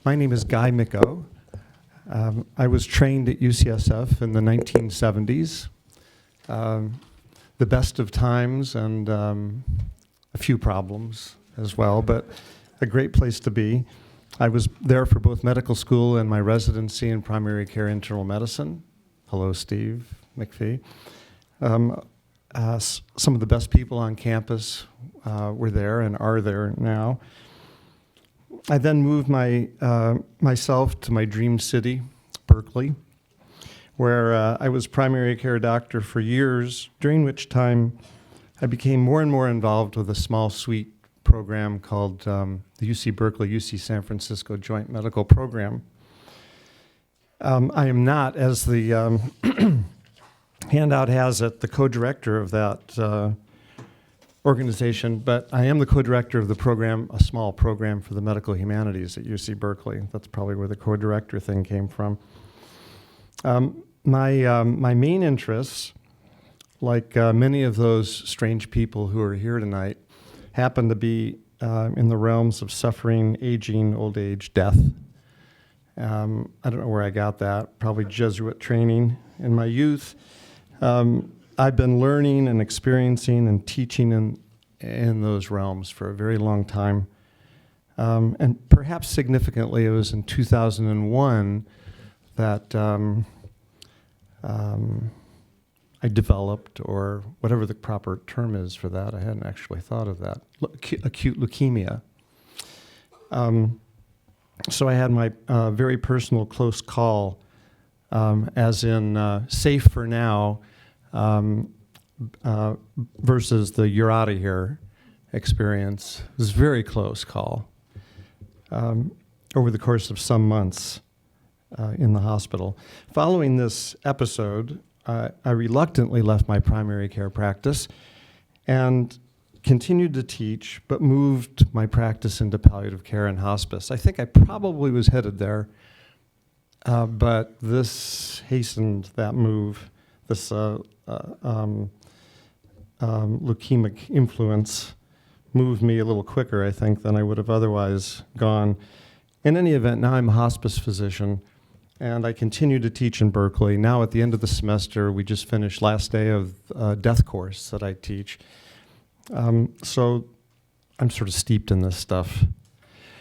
My name is Guy Micco. I was trained at UCSF in the 1970s. The best of times and a few problems as well, but a great place to be. I was there for both medical school and my residency in primary care internal medicine. Hello, Steve McPhee. Some of the best people on campus were there and are there now. I then moved myself to my dream city, Berkeley, where I was primary care doctor for years, during which time I became more and more involved with a small suite program called the UC Berkeley-UC San Francisco Joint Medical Program. I am not, as the handout has it, the co-director of that organization, but I am the co-director of the program, a small program for the medical humanities at UC Berkeley. That's probably where the co-director thing came from. My main interests, like many of those strange people who are here tonight, happen to be in the realms of suffering, aging, old age, death. I don't know where I got that, probably Jesuit training in my youth. I've been learning and experiencing and teaching in those realms for a very long time. And perhaps significantly, it was in 2001 that I developed, or whatever the proper term is for that, I hadn't actually thought of that, acute leukemia. So I had my very personal close call, as in safe for now, versus the you're out of here experience. It was a very close call over the course of some months in the hospital. Following this episode, I reluctantly left my primary care practice and continued to teach, but moved my practice into palliative care and hospice. I think I probably was headed there, but this hastened that move, this leukemic influence moved me a little quicker, I think, than I would have otherwise gone. In any event, now I'm a hospice physician, and I continue to teach in Berkeley. Now at the end of the semester, we just finished last day of a death course that I teach. So I'm sort of steeped in this stuff.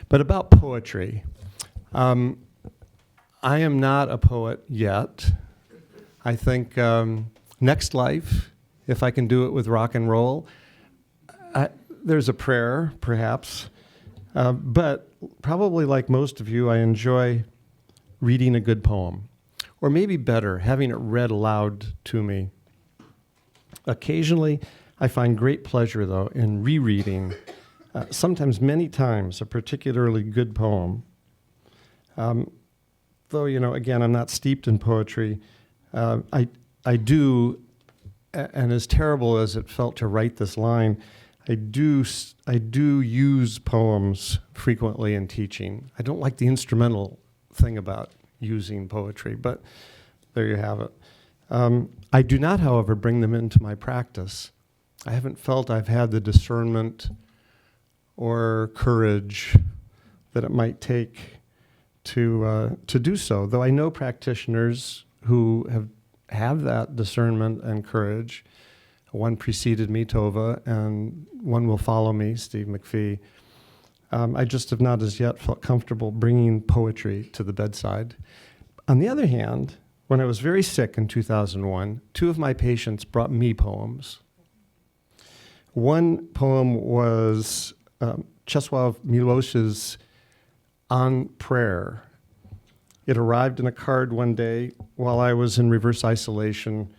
But about poetry, I am not a poet yet. I think next life, if I can do it with rock and roll, there's a prayer, perhaps. But probably like most of you, I enjoy reading a good poem. Or maybe better, having it read aloud to me. Occasionally, I find great pleasure, though, in rereading, sometimes many times, a particularly good poem. Though, again, I'm not steeped in poetry. I do, and as terrible as it felt to write this line, I do use poems frequently in teaching. I don't like the instrumental thing about using poetry, but there you have it. I do not, however, bring them into my practice. I haven't felt I've had the discernment or courage that it might take to do so, though I know practitioners who have that discernment and courage. One preceded me, Tova, and one will follow me, Steve McPhee. I just have not as yet felt comfortable bringing poetry to the bedside. On the other hand, when I was very sick in 2001, two of my patients brought me poems. One poem was Czesław Miłosz's On Prayer. It arrived in a card one day while I was in reverse isolation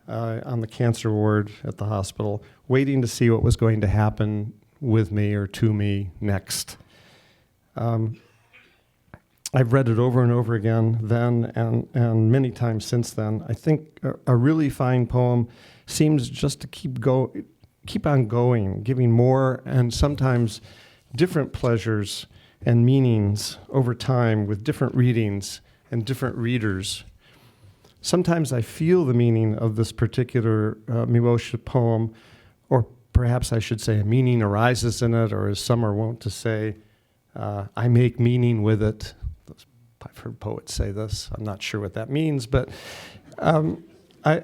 on the cancer ward at the hospital, waiting to see what was going to happen with me or to me next. I've read it over and over again then and many times since then. I think a really fine poem seems just to keep on going, giving more and sometimes different pleasures and meanings over time with different readings and different readers. Sometimes I feel the meaning of this particular Miłosz poem, or perhaps I should say a meaning arises in it, or as some are wont to say, I make meaning with it. I've heard poets say this. I'm not sure what that means, but I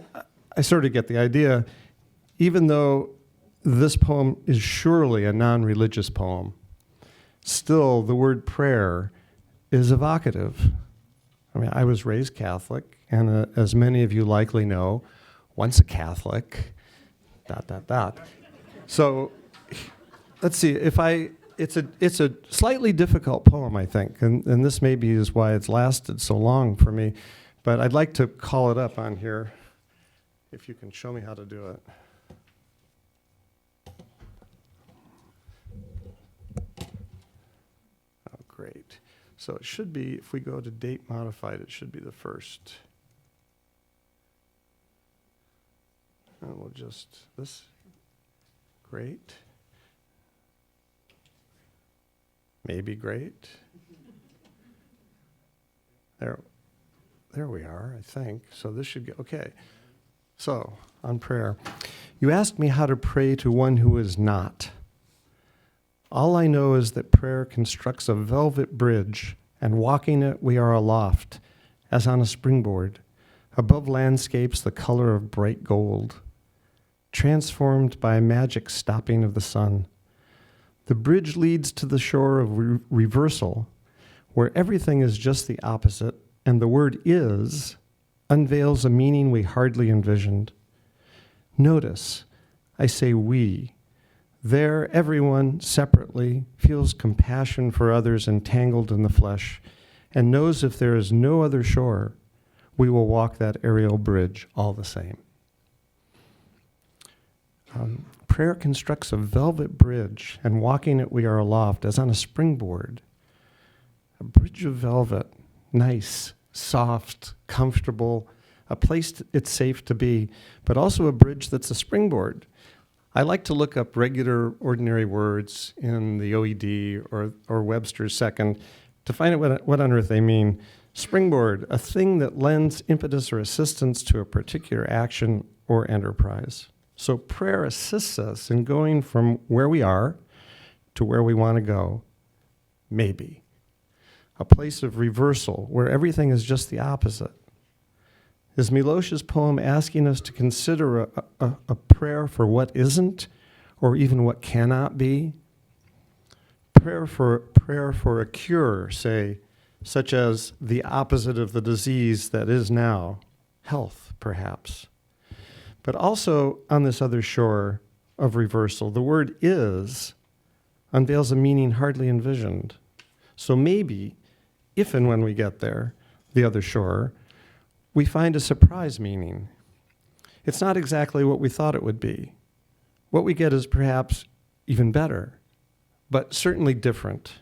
sort of get the idea. Even though this poem is surely a non-religious poem, still the word prayer is evocative. I mean, I was raised Catholic, and as many of you likely know, once a Catholic, ... So let's see, it's a slightly difficult poem, I think, and this maybe is why it's lasted so long for me, but I'd like to call it up on here, if you can show me how to do it. Oh, great. So it should be, if we go to date modified, it should be the first. And we'll just, this, great. Maybe great. There we are, I think. So this should get, okay. So, on prayer. You asked me how to pray to one who is not. All I know is that prayer constructs a velvet bridge, and walking it we are aloft, as on a springboard, above landscapes the color of bright gold, transformed by a magic stopping of the sun. The bridge leads to the shore of reversal, where everything is just the opposite, and the word is unveils a meaning we hardly envisioned. Notice, I say we. There, everyone separately feels compassion for others entangled in the flesh, and knows if there is no other shore, we will walk that aerial bridge all the same. Prayer constructs a velvet bridge, and walking it we are aloft, as on a springboard. A bridge of velvet, nice, soft, comfortable, a place it's safe to be, but also a bridge that's a springboard. I like to look up regular, ordinary words in the OED or Webster's Second to find out what on earth they mean. Springboard, a thing that lends impetus or assistance to a particular action or enterprise. So prayer assists us in going from where we are to where we want to go, maybe. A place of reversal where everything is just the opposite. Is Milosz's poem asking us to consider a prayer for what isn't, or even what cannot be? Prayer for a cure, say, such as the opposite of the disease that is now, health, perhaps. But also on this other shore of reversal, the word is unveils a meaning hardly envisioned. So maybe, if and when we get there, the other shore, we find a surprise meaning. It's not exactly what we thought it would be. What we get is perhaps even better, but certainly different.